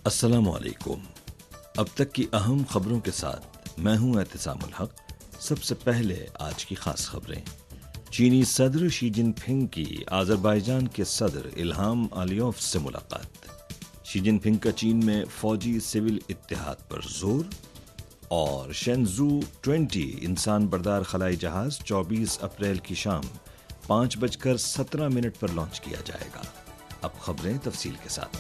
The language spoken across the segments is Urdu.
السلام علیکم۔ اب تک کی اہم خبروں کے ساتھ میں ہوں اعتصام الحق۔ سب سے پہلے آج کی خاص خبریں۔ چینی صدر شی جن پنگ کی آذربائیجان کے صدر الہام علیوف سے ملاقات۔ شی جن پنگ کا چین میں فوجی سول اتحاد پر زور، اور شینزو 20 انسان بردار خلائی جہاز 24 اپریل کی شام 5:17 پر لانچ کیا جائے گا۔ اب خبریں تفصیل کے ساتھ۔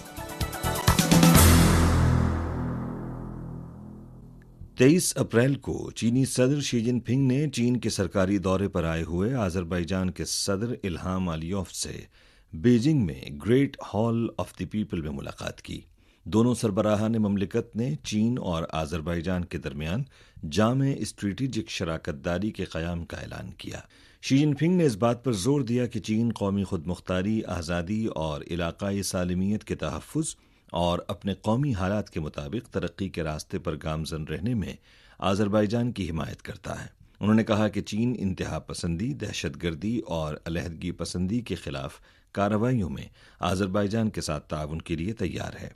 23 اپریل کو چینی صدر شی جن پنگ نے چین کے سرکاری دورے پر آئے ہوئے آذربائیجان کے صدر الہام علیوف سے بیجنگ میں great hall of the people میں ملاقات کی۔ دونوں سربراہان مملکت نے چین اور آذربائیجان کے درمیان جامع اسٹریٹجک شراکت داری کے قیام کا اعلان کیا۔ شی جن پنگ نے اس بات پر زور دیا کہ چین قومی خود مختاری، آزادی اور علاقائی سالمیت کے تحفظ اور اپنے قومی حالات کے مطابق ترقی کے راستے پر گامزن رہنے میں آذربائیجان کی حمایت کرتا ہے۔ انہوں نے کہا کہ چین انتہا پسندی، دہشت گردی اور علیحدگی پسندی کے خلاف کارروائیوں میں آذربائیجان کے ساتھ تعاون کے لیے تیار ہے۔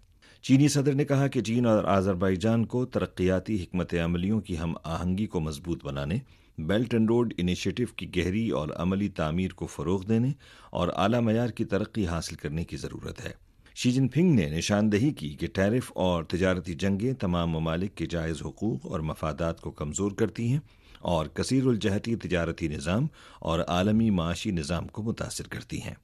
چینی صدر نے کہا کہ چین اور آذربائیجان کو ترقیاتی حکمت عملیوں کی ہم آہنگی کو مضبوط بنانے، بیلٹ اینڈ روڈ انیشیٹو کی گہری اور عملی تعمیر کو فروغ دینے اور اعلیٰ معیار کی ترقی حاصل کرنے کی ضرورت ہے۔ شی جن پنگ نے نشاندہی کی کہ ٹیرف اور تجارتی جنگیں تمام ممالک کے جائز حقوق اور مفادات کو کمزور کرتی ہیں اور کثیر الجہتی تجارتی نظام اور عالمی معاشی نظام کو متاثر کرتی ہیں۔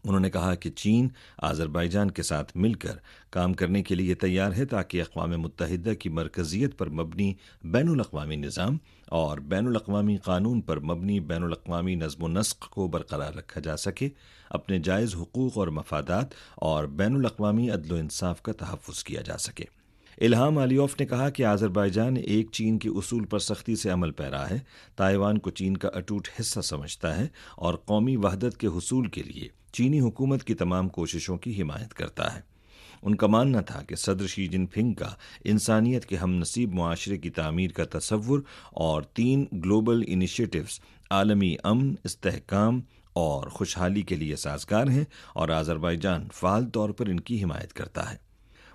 انہوں نے کہا کہ چین آذربائیجان کے ساتھ مل کر کام کرنے کے لیے تیار ہے تاکہ اقوام متحدہ کی مرکزیت پر مبنی بین الاقوامی نظام اور بین الاقوامی قانون پر مبنی بین الاقوامی نظم و نسق کو برقرار رکھا جا سکے، اپنے جائز حقوق اور مفادات اور بین الاقوامی عدل و انصاف کا تحفظ کیا جا سکے۔ الہام علیوف نے کہا کہ آذربائیجان ایک چین کے اصول پر سختی سے عمل پیرا ہے، تائیوان کو چین کا اٹوٹ حصہ سمجھتا ہے اور قومی وحدت کے حصول کے لیے چینی حکومت کی تمام کوششوں کی حمایت کرتا ہے۔ ان کا ماننا تھا کہ صدر شی جن پنگ کا انسانیت کے ہم نصیب معاشرے کی تعمیر کا تصور اور 3 گلوبل انیشیٹوز عالمی امن، استحکام اور خوشحالی کے لیے سازگار ہیں اور آذربائیجان فعال طور پر ان کی حمایت کرتا ہے۔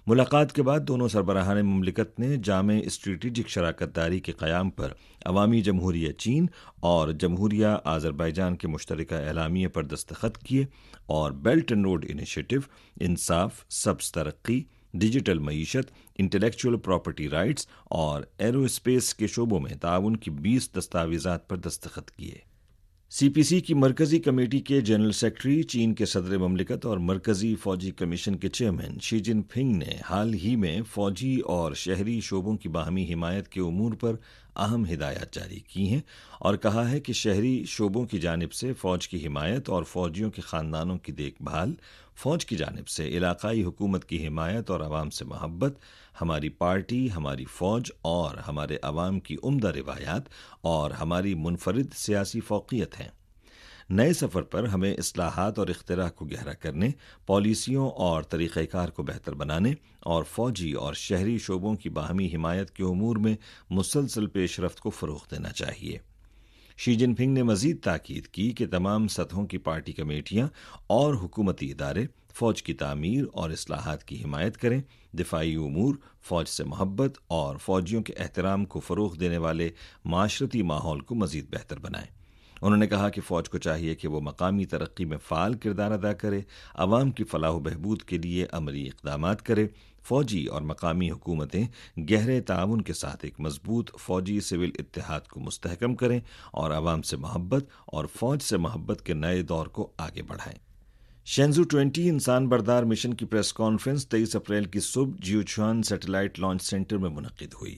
ملاقات کے بعد دونوں سربراہان مملکت نے جامع اسٹریٹجک شراکت داری کے قیام پر عوامی جمہوریہ چین اور جمہوریہ آذربائیجان کے مشترکہ اعلامیے پر دستخط کیے اور بیلٹ اینڈ روڈ انیشیٹو، انصاف، سبز ترقی، ڈیجیٹل معیشت، انٹلیکچوئل پراپرٹی رائٹس اور ایرو اسپیس کے شعبوں میں تعاون کی 20 دستاویزات پر دستخط کیے۔ سی پی سی کی مرکزی کمیٹی کے جنرل سیکرٹری، چین کے صدر مملکت اور مرکزی فوجی کمیشن کے چیئرمین شی جن پنگ نے حال ہی میں فوجی اور شہری شعبوں کی باہمی حمایت کے امور پر اہم ہدایات جاری کی ہیں اور کہا ہے کہ شہری شعبوں کی جانب سے فوج کی حمایت اور فوجیوں کے خاندانوں کی دیکھ بھال، فوج کی جانب سے علاقائی حکومت کی حمایت اور عوام سے محبت، ہماری پارٹی، ہماری فوج اور ہمارے عوام کی عمدہ روایات اور ہماری منفرد سیاسی فوقیت ہیں۔ نئے سفر پر ہمیں اصلاحات اور اختراع کو گہرا کرنے، پالیسیوں اور طریقہ کار کو بہتر بنانے اور فوجی اور شہری شعبوں کی باہمی حمایت کے امور میں مسلسل پیش رفت کو فروغ دینا چاہیے۔ شی جن پنگ نے مزید تاکید کی کہ تمام سطحوں کی پارٹی کمیٹیاں اور حکومتی ادارے فوج کی تعمیر اور اصلاحات کی حمایت کریں، دفاعی امور، فوج سے محبت اور فوجیوں کے احترام کو فروغ دینے والے معاشرتی ماحول کو مزید بہتر بنائیں۔ انہوں نے کہا کہ فوج کو چاہیے کہ وہ مقامی ترقی میں فعال کردار ادا کرے، عوام کی فلاح و بہبود کے لیے عملی اقدامات کرے، فوجی اور مقامی حکومتیں گہرے تعاون کے ساتھ ایک مضبوط فوجی سول اتحاد کو مستحکم کریں اور عوام سے محبت اور فوج سے محبت کے نئے دور کو آگے بڑھائیں۔ شینزو 20 انسان بردار مشن کی پریس کانفرنس 23 اپریل کی صبح جیوچوان سیٹلائٹ لانچ سینٹر میں منعقد ہوئی۔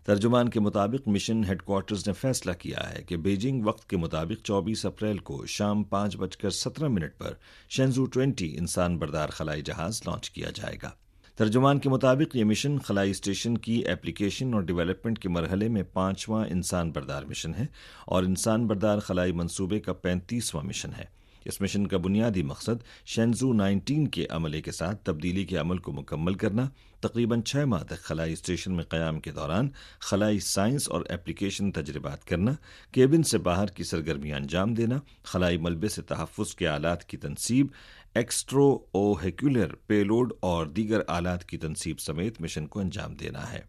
ترجمان کے مطابق مشن ہیڈ کوارٹرز نے فیصلہ کیا ہے کہ بیجنگ وقت کے مطابق 24 اپریل کو شام 5:17 پر شینزو 20 انسان بردار خلائی جہاز لانچ کیا جائے گا۔ ترجمان کے مطابق یہ مشن خلائی اسٹیشن کی ایپلیکیشن اور ڈیولپمنٹ کے مرحلے میں 5واں انسان بردار مشن ہے اور انسان بردار خلائی منصوبے کا 35واں مشن ہے۔ اس مشن کا بنیادی مقصد شینزو 19 کے عملے کے ساتھ تبدیلی کے عمل کو مکمل کرنا، تقریباً 6 ماہ تک خلائی اسٹیشن میں قیام کے دوران خلائی سائنس اور ایپلیکیشن تجربات کرنا، کیبن سے باہر کی سرگرمیاں انجام دینا، خلائی ملبے سے تحفظ کے آلات کی تنصیب، ایکسٹرو اوہیکولر پیلوڈ اور دیگر آلات کی تنصیب سمیت مشن کو انجام دینا ہے۔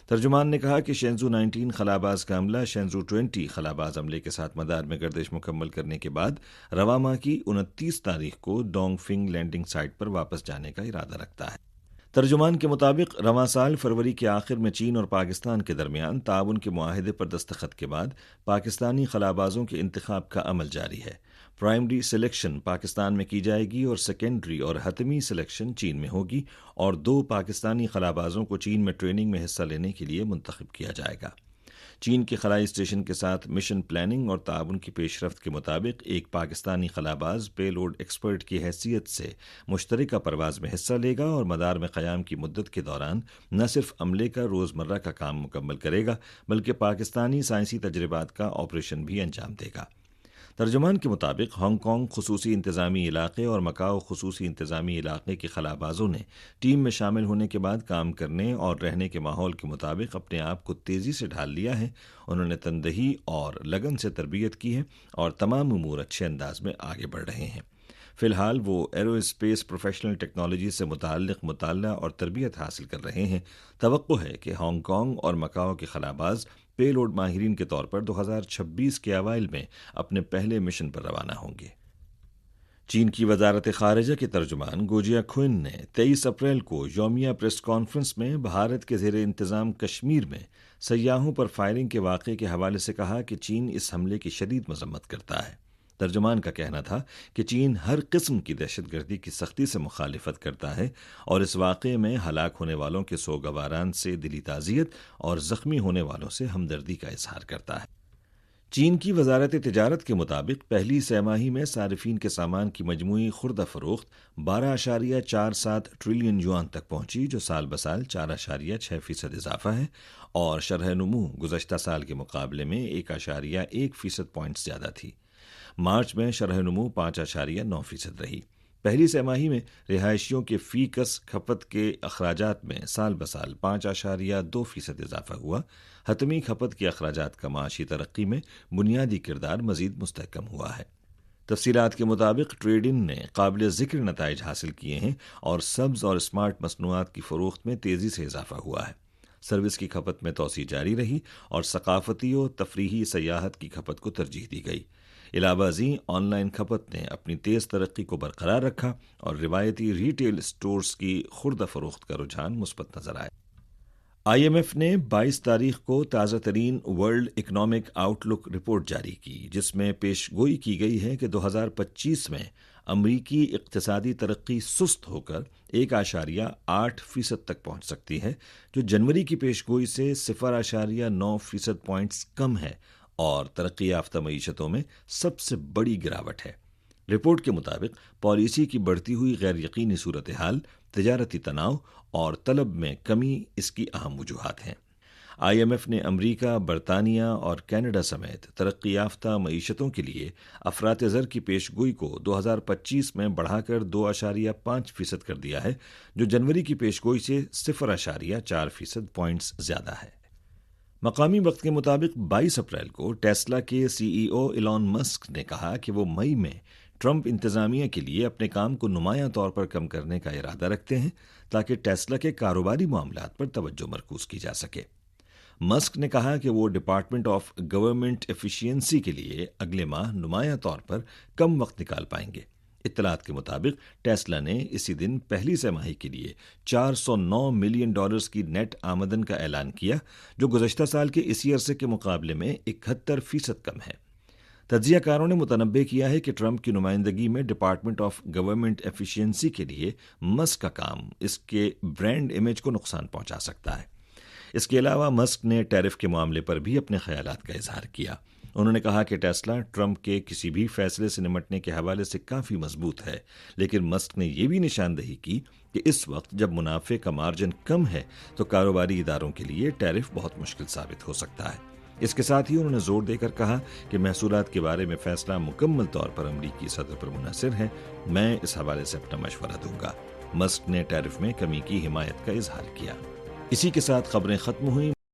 ترجمان نے کہا کہ شینزو 19 خلاباز کا عملہ شینزو 20 خلاباز عملے کے ساتھ مدار میں گردش مکمل کرنے کے بعد رواں ماہ کی 29 تاریخ کو ڈونگ فنگ لینڈنگ سائٹ پر واپس جانے کا ارادہ رکھتا ہے۔ ترجمان کے مطابق رواں سال فروری کے آخر میں چین اور پاکستان کے درمیان تعاون کے معاہدے پر دستخط کے بعد پاکستانی خلابازوں کے انتخاب کا عمل جاری ہے۔ پرائمری سلیکشن پاکستان میں کی جائے گی اور سیکنڈری اور حتمی سلیکشن چین میں ہوگی، اور 2 پاکستانی خلابازوں کو چین میں ٹریننگ میں حصہ لینے کے لیے منتخب کیا جائے گا۔ چین کے خلائی اسٹیشن کے ساتھ مشن پلاننگ اور تعاون کی پیش رفت کے مطابق ایک پاکستانی خلاباز پے لوڈ ایکسپرٹ کی حیثیت سے مشترکہ پرواز میں حصہ لے گا اور مدار میں قیام کی مدت کے دوران نہ صرف عملے کا روزمرہ کا کام مکمل کرے گا بلکہ پاکستانی سائنسی تجربات کا آپریشن بھی انجام دے گا۔ ترجمان کے مطابق ہانگ کانگ خصوصی انتظامی علاقے اور مکاؤ خصوصی انتظامی علاقے کے خلابازوں نے ٹیم میں شامل ہونے کے بعد کام کرنے اور رہنے کے ماحول کے مطابق اپنے آپ کو تیزی سے ڈھال لیا ہے۔ انہوں نے تندہی اور لگن سے تربیت کی ہے اور تمام امور اچھے انداز میں آگے بڑھ رہے ہیں۔ فی الحال وہ ایرو اسپیس پروفیشنل ٹیکنالوجی سے متعلق مطالعہ اور تربیت حاصل کر رہے ہیں۔ توقع ہے کہ ہانگ کانگ اور مکاؤ کے خلاباز پے لوڈ ماہرین کے طور پر 2026 کے اوائل میں اپنے پہلے مشن پر روانہ ہوں گے۔ چین کی وزارت خارجہ کے ترجمان گوجیا خوئن نے 23 اپریل کو یومیہ پریس کانفرنس میں بھارت کے زیر انتظام کشمیر میں سیاحوں پر فائرنگ کے واقعے کے حوالے سے کہا کہ چین اس حملے کی شدید مذمت کرتا ہے۔ ترجمان کا کہنا تھا کہ چین ہر قسم کی دہشت گردی کی سختی سے مخالفت کرتا ہے اور اس واقعے میں ہلاک ہونے والوں کے سوگواران سے دلی تعزیت اور زخمی ہونے والوں سے ہمدردی کا اظہار کرتا ہے۔ چین کی وزارت تجارت کے مطابق پہلی سہ ماہی میں صارفین کے سامان کی مجموعی خوردہ فروخت 12.47 ٹریلین یوان تک پہنچی، جو سال بسال 4.6% اضافہ ہے، اور شرح نمو گزشتہ سال کے مقابلے میں 1.1% پوائنٹ زیادہ تھی۔ مارچ میں شرح نمو 5.9% رہی۔ پہلی سہ ماہی میں رہائشیوں کے فی کس کھپت کے اخراجات میں سال بسال 5.2% اضافہ ہوا۔ حتمی کھپت کے اخراجات کا معاشی ترقی میں بنیادی کردار مزید مستحکم ہوا ہے۔ تفصیلات کے مطابق ٹریڈنگ نے قابل ذکر نتائج حاصل کیے ہیں اور سبز اور اسمارٹ مصنوعات کی فروخت میں تیزی سے اضافہ ہوا ہے۔ سروس کی کھپت میں توسیع جاری رہی اور ثقافتی و تفریحی سیاحت کی کھپت کو ترجیح دی گئی۔ علاوہ ازیں آن لائن کھپت نے اپنی تیز ترقی کو برقرار رکھا اور روایتی ریٹیل سٹورز کی خوردہ فروخت کا رجحان مثبت نظر آیا۔ آئی ایم ایف نے 22 تاریخ کو تازہ ترین ورلڈ اکنامک آؤٹ لک رپورٹ جاری کی، جس میں پیش گوئی کی گئی ہے کہ 2025 میں امریکی اقتصادی ترقی سست ہو کر 1.8% تک پہنچ سکتی ہے، جو جنوری کی پیش گوئی سے 0.9% پوائنٹس کم ہے اور ترقی یافتہ معیشتوں میں سب سے بڑی گراوٹ ہے۔ رپورٹ کے مطابق پالیسی کی بڑھتی ہوئی غیر یقینی صورتحال، تجارتی تناؤ اور طلب میں کمی اس کی اہم وجوہات ہیں۔ آئی ایم ایف نے امریکہ، برطانیہ اور کینیڈا سمیت ترقی یافتہ معیشتوں کے لیے افراط زر کی پیش گوئی کو 2025 میں بڑھا کر 2.5% کر دیا ہے، جو جنوری کی پیش گوئی سے 0.4% پوائنٹس زیادہ ہے۔ مقامی وقت کے مطابق 22 اپریل کو ٹیسلا کے سی ای او ایلان مسک نے کہا کہ وہ مئی میں ٹرمپ انتظامیہ کے لیے اپنے کام کو نمایاں طور پر کم کرنے کا ارادہ رکھتے ہیں تاکہ ٹیسلا کے کاروباری معاملات پر توجہ مرکوز کی جا سکے۔ مسک نے کہا کہ وہ ڈپارٹمنٹ آف گورنمنٹ ایفیشینسی کے لیے اگلے ماہ نمایاں طور پر کم وقت نکال پائیں گے۔ اطلاعات کے مطابق ٹیسلا نے اسی دن پہلی سہ ماہی کے لیے $409 ملین کی نیٹ آمدن کا اعلان کیا، جو گزشتہ سال کے اسی عرصے کے مقابلے میں 71% کم ہے۔ تجزیہ کاروں نے متنبع کیا ہے کہ ٹرمپ کی نمائندگی میں ڈپارٹمنٹ آف گورنمنٹ ایفیشینسی کے لیے مسک کا کام اس کے برانڈ امیج کو نقصان پہنچا سکتا ہے۔ اس کے علاوہ مسک نے ٹیرف کے معاملے پر بھی اپنے خیالات کا اظہار کیا۔ انہوں نے کہا کہ ٹیسلا ٹرمپ کے کسی بھی فیصلے سے نمٹنے کے حوالے سے کافی مضبوط ہے، لیکن مسک نے یہ بھی نشاندہی کی کہ اس وقت جب منافع کا مارجن کم ہے تو کاروباری اداروں کے لیے ٹیرف بہت مشکل ثابت ہو سکتا ہے۔ اس کے ساتھ ہی انہوں نے زور دے کر کہا کہ محصولات کے بارے میں فیصلہ مکمل طور پر امریکی صدر پر منحصر ہے۔ میں اس حوالے سے اپنا مشورہ دوں گا۔ مسک نے ٹیرف میں کمی کی حمایت کا اظہار کیا۔ اسی کے ساتھ خبریں ختم ہوئیں۔